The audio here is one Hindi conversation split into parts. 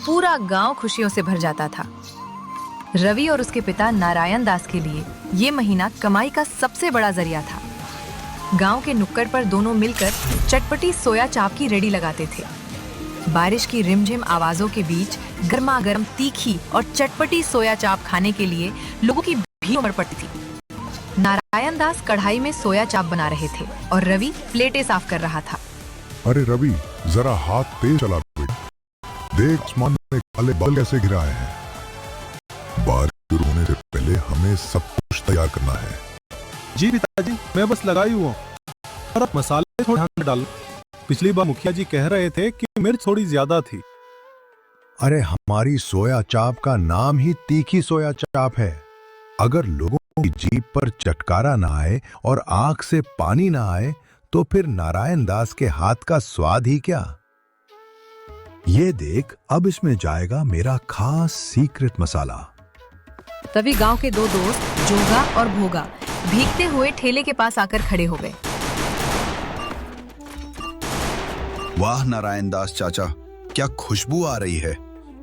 पूरा गांव खुशियों से भर जाता था। रवि और उसके पिता नारायण दास के लिए ये महीना कमाई का सबसे बड़ा जरिया था। गांव के नुक्कड़ पर दोनों मिलकर चटपटी सोया चाप की रेडी लगाते थे। बारिश की रिमझिम आवाजों के बीच गर्मा गर्म तीखी और चटपटी सोया चाप खाने के लिए लोगों की भीड़ उमड़ पड़ती थी। नारायण दास कढ़ाई में सोया चाप बना रहे थे और रवि प्लेटें साफ कर रहा था। अरे रवि, जरा हाथ तेज चला बेटा। देख आसमान में काले बादल कैसे घिर आए हैं। बारिश शुरू होने से पहले हमें सब कुछ तैयार करना है। जी पिताजी, मैं बस लगाई हुआ और अब मसाले थोड़े ढंग से डालो। पिछली बार मुखिया जी कह रहे थे कि मिर्च थोड़ी ज्यादा थी। अरे हमारी सोया चाप का नाम ही तीखी सोया चाप है। अगर लोगों की जीभ पर चटकारा ना आए और आंख से पानी ना आए तो फिर नारायण दास के हाथ का स्वाद ही क्या। ये देख, अब इसमें जाएगा मेरा खास सीक्रेट मसाला। तभी गांव के दो दोस्त जोगा और भोगा भीगते हुए ठेले के पास आकर खड़े हो गए। वाह नारायण दास चाचा, क्या खुशबू आ रही है।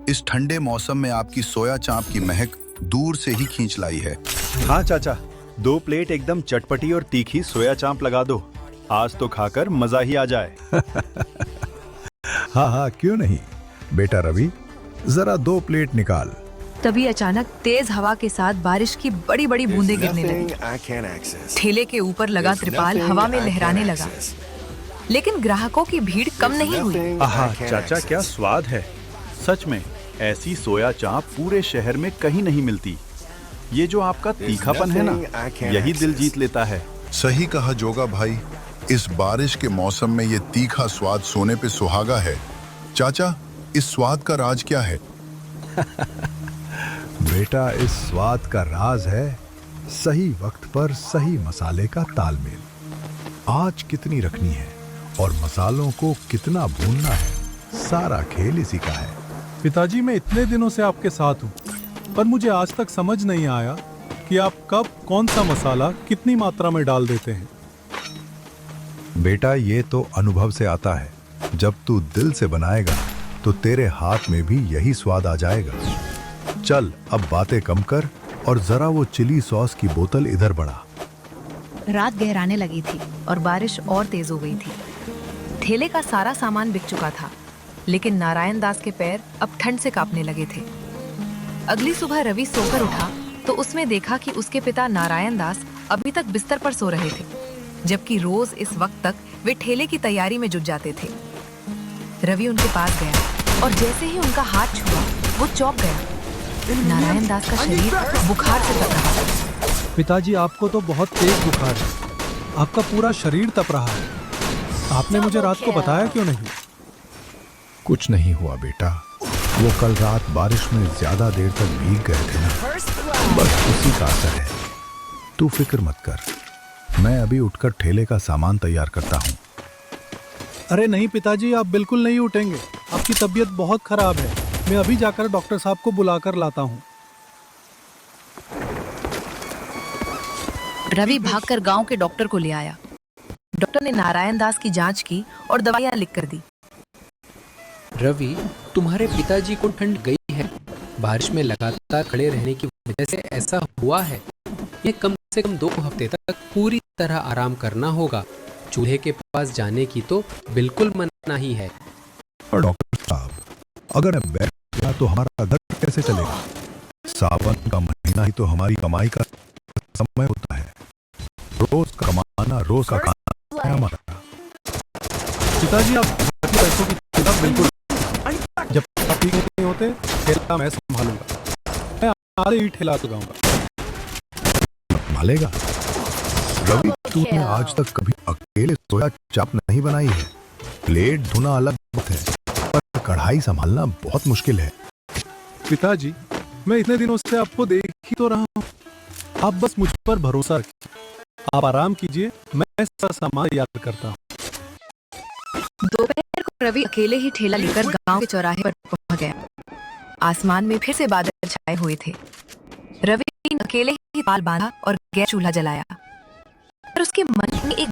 इस ठंडे मौसम में आपकी सोया चाप की महक दूर से ही खींच लाई है। हाँ चाचा, 2 प्लेट एकदम चटपटी और तीखी सोया चाप लगा दो। आज तो खाकर मजा ही आ जाए। हाँ हाँ, क्यों नहीं। बेटा रवि, जरा 2 प्लेट निकाल। तभी अचानक तेज हवा के साथ बारिश की बड़ी बड़ी बूंदें गिरने लगी। ठेले के ऊपर लगा त्रिपाल हवा में लहराने लगा, लेकिन ग्राहकों की भीड़ कम नहीं हुई। आहा चाचा, क्या स्वाद है। सच में ऐसी सोया चाप पूरे शहर में कहीं नहीं मिलती। ये जो आपका तीखापन है ना, यही दिल जीत लेता है। सही कहा जोगा भाई, इस बारिश के मौसम में ये तीखा स्वाद सोने पे सुहागा है। चाचा, इस स्वाद का राज क्या है? बेटा, इस स्वाद का राज है सही वक्त पर सही मसाले का तालमेल। आँच कितनी रखनी है और मसालों को कितना भूनना है, सारा खेल इसी का है। पिताजी, मैं इतने दिनों से आपके साथ हूँ, पर मुझे आज तक समझ नहीं आया कि आप कब कौन सा मसाला कितनी मात्रा में डाल देते हैं। बेटा, ये तो अनुभव से आता है। जब तू दिल से बनाएगा तो तेरे हाथ में भी यही स्वाद आ जाएगा। चल अब बातें कम कर और जरा वो चिली सॉस की बोतल इधर बढ़ा। रात गहराने लगी थी और बारिश और तेज हो गई थी। ठेले का सारा सामान बिक चुका था, लेकिन नारायण दास के पैर अब ठंड से कांपने लगे थे। अगली सुबह रवि सोकर उठा तो उसमें देखा कि उसके पिता नारायण दास अभी तक बिस्तर पर सो रहे थे, जबकि रोज इस वक्त तक वे ठेले की तैयारी में जुट जाते थे। रवि उनके पास गया और जैसे ही उनका हाथ छुआ वो चौंक गया। नारायण दास का शरीर बुखार से तप रहा था। पिताजी, आपको तो बहुत तेज बुखार है। आपका पूरा शरीर तप रहा है। आपने मुझे रात को बताया क्यों नहीं? कुछ नहीं हुआ बेटा, वो कल रात बारिश में ज्यादा देर तक भीग गए थे ना, बस उसी का असर है। तू फिक्र मत कर, मैं अभी उठकर ठेले का सामान तैयार करता हूँ। अरे नहीं पिताजी, आप बिल्कुल नहीं उठेंगे। आपकी तबीयत बहुत खराब है। मैं अभी जाकर डॉक्टर साहब को बुलाकर लाता हूँ। रवि भागकर गांव के डॉक्टर को ले आया। डॉक्टर ने नारायण दास की जांच की और दवाइयां लिख कर दी। रवि, तुम्हारे पिताजी को ठंड गई है। बारिश में लगातार खड़े रहने की वजह से ऐसा हुआ है। ये कम से कम 2 हफ्ते तक पूरी तरह आराम करना होगा। चूल्हे के पास जाने की तो बिल्कुल मनाही है। और डॉक्टर साहब, अगर मैं बैठ गया तो हमारा घर कैसे चलेगा? सावन का महीना ही तो हमारी कमाई का समय होता है। रोज का कमाना, रोज का खाना है हमारा। पिताजी, आप पैसों की चिंता बिल्कुल, जब तक आप ठीक नहीं होते ठेला मैं संभालूंगा। मैं आधे ही ठेला लगाऊंगा। संभालेगा? रवि, तूने आज तक कभी अकेले सोया चाप नहीं बनाई है। प्लेट धोना अलग बात है, पर कढ़ाई संभालना बहुत मुश्किल है। पिताजी, मैं इतने दिनों से आपको देख ही तो रहा हूँ। आप बस मुझ पर भरोसा रखिए। आप आराम कीजिए, मैं सारा सामान तैयार करता हूँ। दोपहर को रवि अकेले ही ठेला लेकर गांव के चौराहे पर पहुंच गया। आसमान में फिर से बादल छाए हुए थे। रवि ने अकेले ही पाल बांधा और गैस चूल्हा जलाया, पर उसके मन में एक